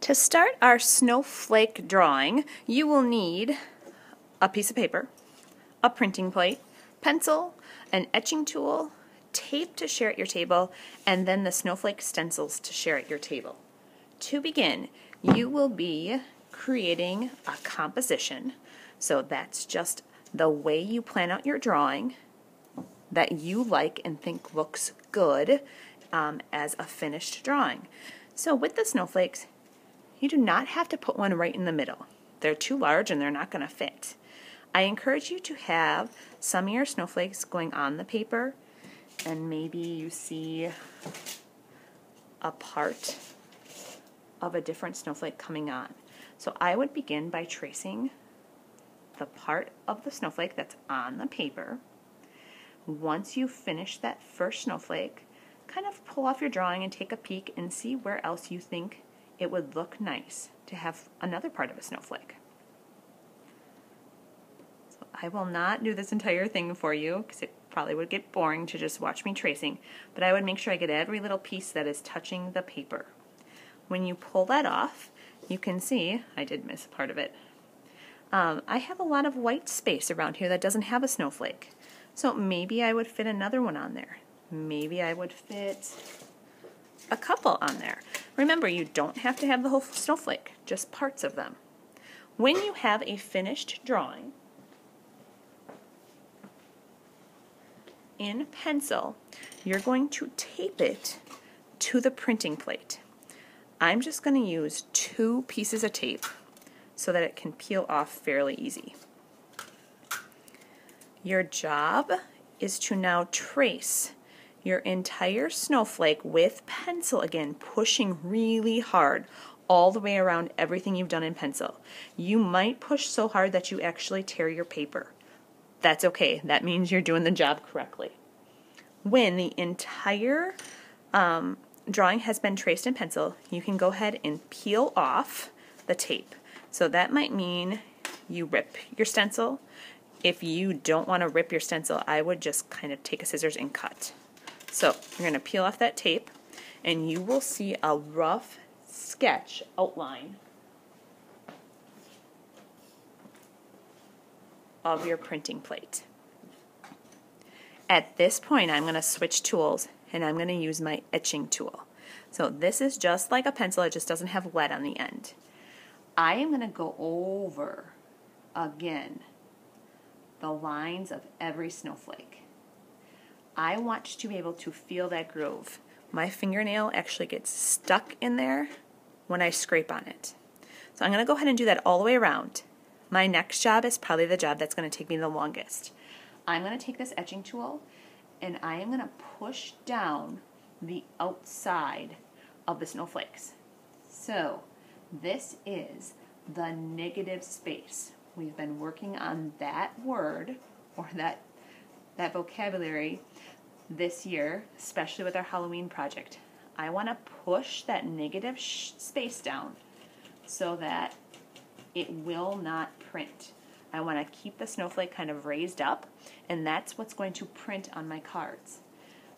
To start our snowflake drawing, you will need a piece of paper, a printing plate, pencil, an etching tool, tape to share at your table, and then the snowflake stencils to share at your table. To begin, you will be creating a composition. So that's just the way you plan out your drawing that you like and think looks good as a finished drawing. So with the snowflakes, you do not have to put one right in the middle. They're too large and they're not going to fit. I encourage you to have some of your snowflakes going on the paper, and maybe you see a part of a different snowflake coming on. So I would begin by tracing the part of the snowflake that's on the paper. Once you finish that first snowflake, kind of pull off your drawing and take a peek and see where else you think it would look nice to have another part of a snowflake. So I will not do this entire thing for you because it probably would get boring to just watch me tracing, but I would make sure I get every little piece that is touching the paper. When you pull that off, you can see, I did miss a part of it. I have a lot of white space around here that doesn't have a snowflake. So maybe I would fit another one on there. Maybe I would fit a couple on there. Remember, you don't have to have the whole snowflake, just parts of them. When you have a finished drawing, in pencil, you're going to tape it to the printing plate. I'm just going to use 2 pieces of tape so that it can peel off fairly easy. Your job is to now trace your entire snowflake with pencil again, pushing really hard all the way around everything you've done in pencil. You might push so hard that you actually tear your paper. That's okay. That means you're doing the job correctly. When the entire drawing has been traced in pencil, you can go ahead and peel off the tape. So that might mean you rip your stencil. If you don't want to rip your stencil, I would just kind of take a scissors and cut. So you're going to peel off that tape, and you will see a rough sketch outline of your printing plate. At this point, I'm going to switch tools, and I'm going to use my etching tool. So this is just like a pencil, it just doesn't have lead on the end. I am going to go over again the lines of every snowflake. I want you to be able to feel that groove. My fingernail actually gets stuck in there when I scrape on it. So I'm going to go ahead and do that all the way around. My next job is probably the job that's going to take me the longest. I'm going to take this etching tool and I am going to push down the outside of the snowflakes. So this is the negative space. We've been working on that word or that vocabulary this year, especially with our Halloween project. I want to push that negative space down so that it will not print. I want to keep the snowflake kind of raised up, and that's what's going to print on my cards.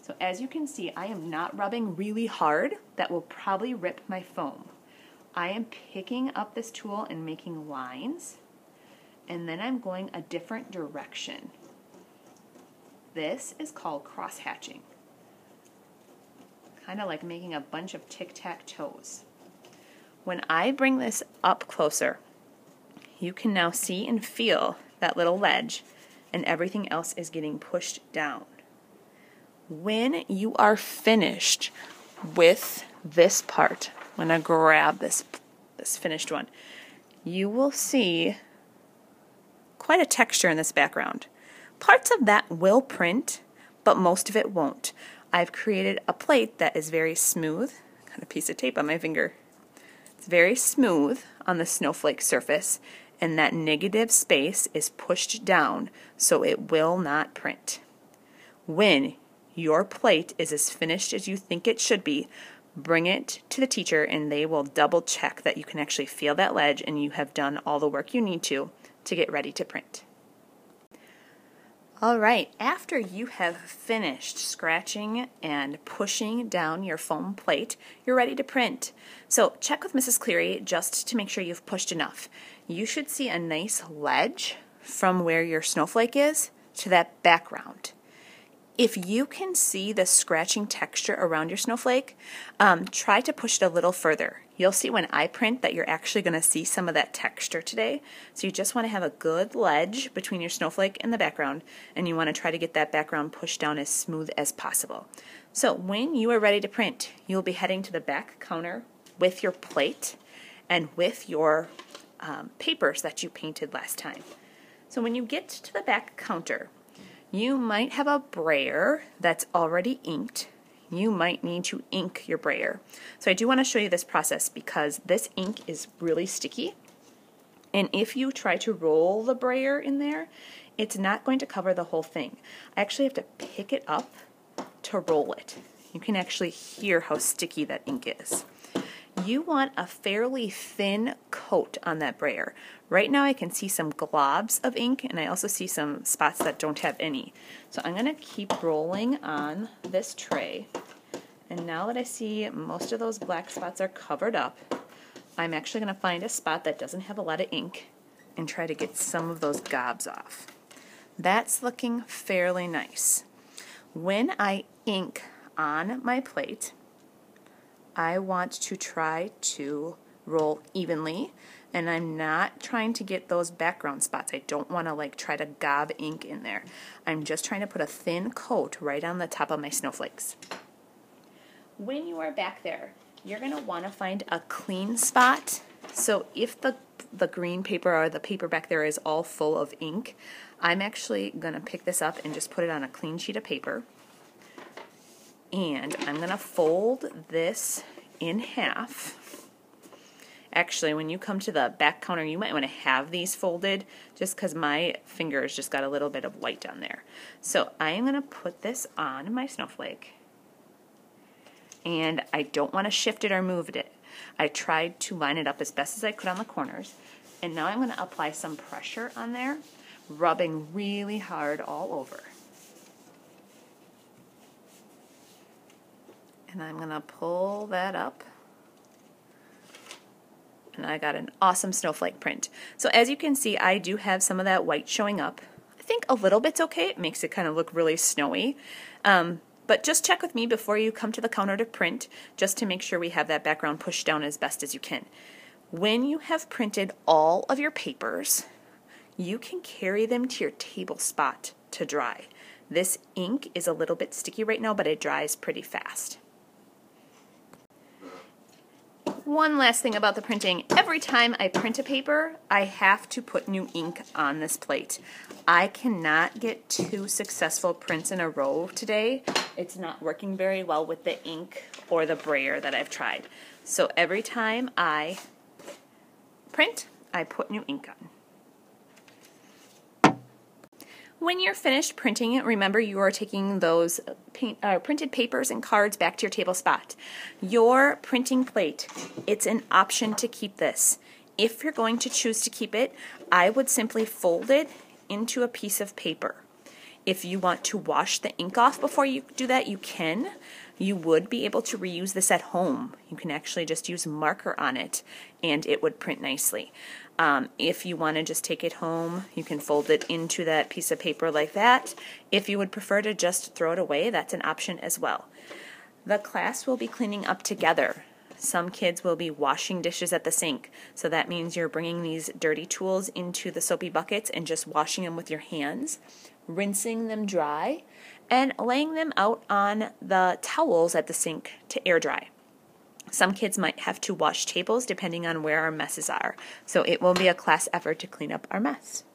So as you can see, I am not rubbing really hard. That will probably rip my foam. I am picking up this tool and making lines, and then I'm going a different direction. This is called cross-hatching. Kind of like making a bunch of tic-tac-toes. When I bring this up closer, you can now see and feel that little ledge, and everything else is getting pushed down. When you are finished with this part, I'm going to grab this finished one, you will see quite a texture in this background. Parts of that will print, but most of it won't. I've created a plate that is very smooth. Got a piece of tape on my finger. It's very smooth on the snowflake surface, and that negative space is pushed down so it will not print. When your plate is as finished as you think it should be, bring it to the teacher and they will double check that you can actually feel that ledge and you have done all the work you need to get ready to print. All right, after you have finished scratching and pushing down your foam plate, you're ready to print. So check with Mrs. Cleary just to make sure you've pushed enough. You should see a nice ledge from where your snowflake is to that background. If you can see the scratching texture around your snowflake, try to push it a little further. You'll see when I print that you're actually going to see some of that texture today. So you just want to have a good ledge between your snowflake and the background, and you want to try to get that background pushed down as smooth as possible. So when you are ready to print, you'll be heading to the back counter with your plate and with your papers that you painted last time. So when you get to the back counter, you might have a brayer that's already inked. You might need to ink your brayer. So I do want to show you this process because this ink is really sticky. And if you try to roll the brayer in there, it's not going to cover the whole thing. I actually have to pick it up to roll it. You can actually hear how sticky that ink is. You want a fairly thin coat on that brayer. Right now I can see some globs of ink, and I also see some spots that don't have any. So I'm going to keep rolling on this tray. And now that I see most of those black spots are covered up, I'm actually going to find a spot that doesn't have a lot of ink and try to get some of those gobs off. That's looking fairly nice. When I ink on my plate, I want to try to roll evenly, and I'm not trying to get those background spots. I don't want to try to gob ink in there. I'm just trying to put a thin coat right on the top of my snowflakes. When you are back there, you're going to want to find a clean spot. So if the green paper or the paper back there is all full of ink, I'm actually going to pick this up and just put it on a clean sheet of paper. And I'm going to fold this in half. Actually, when you come to the back counter, you might want to have these folded just because my fingers just got a little bit of white on there. So I am going to put this on my snowflake. And I don't want to shift it or move it. I tried to line it up as best as I could on the corners. And now I'm going to apply some pressure on there, rubbing really hard all over. And I'm going to pull that up. And I got an awesome snowflake print. So as you can see, I do have some of that white showing up. I think a little bit's okay. It makes it kind of look really snowy. But just check with me before you come to the counter to print, just to make sure we have that background pushed down as best as you can. When you have printed all of your papers, you can carry them to your table spot to dry. This ink is a little bit sticky right now, but it dries pretty fast. One last thing about the printing. Every time I print a paper, I have to put new ink on this plate. I cannot get 2 successful prints in a row today. It's not working very well with the ink or the brayer that I've tried. So every time I print, I put new ink on. When you're finished printing it, remember you are taking those printed papers and cards back to your table spot. Your printing plate, it's an option to keep this. If you're going to choose to keep it, I would simply fold it into a piece of paper. If you want to wash the ink off before you do that, you can. You would be able to reuse this at home. You can actually just use marker on it and it would print nicely. If you want to just take it home, you can fold it into that piece of paper like that. If you would prefer to just throw it away, that's an option as well. The class will be cleaning up together. Some kids will be washing dishes at the sink, so that means you're bringing these dirty tools into the soapy buckets and just washing them with your hands, rinsing them dry, and laying them out on the towels at the sink to air dry. Some kids might have to wash tables depending on where our messes are, so it will be a class effort to clean up our mess.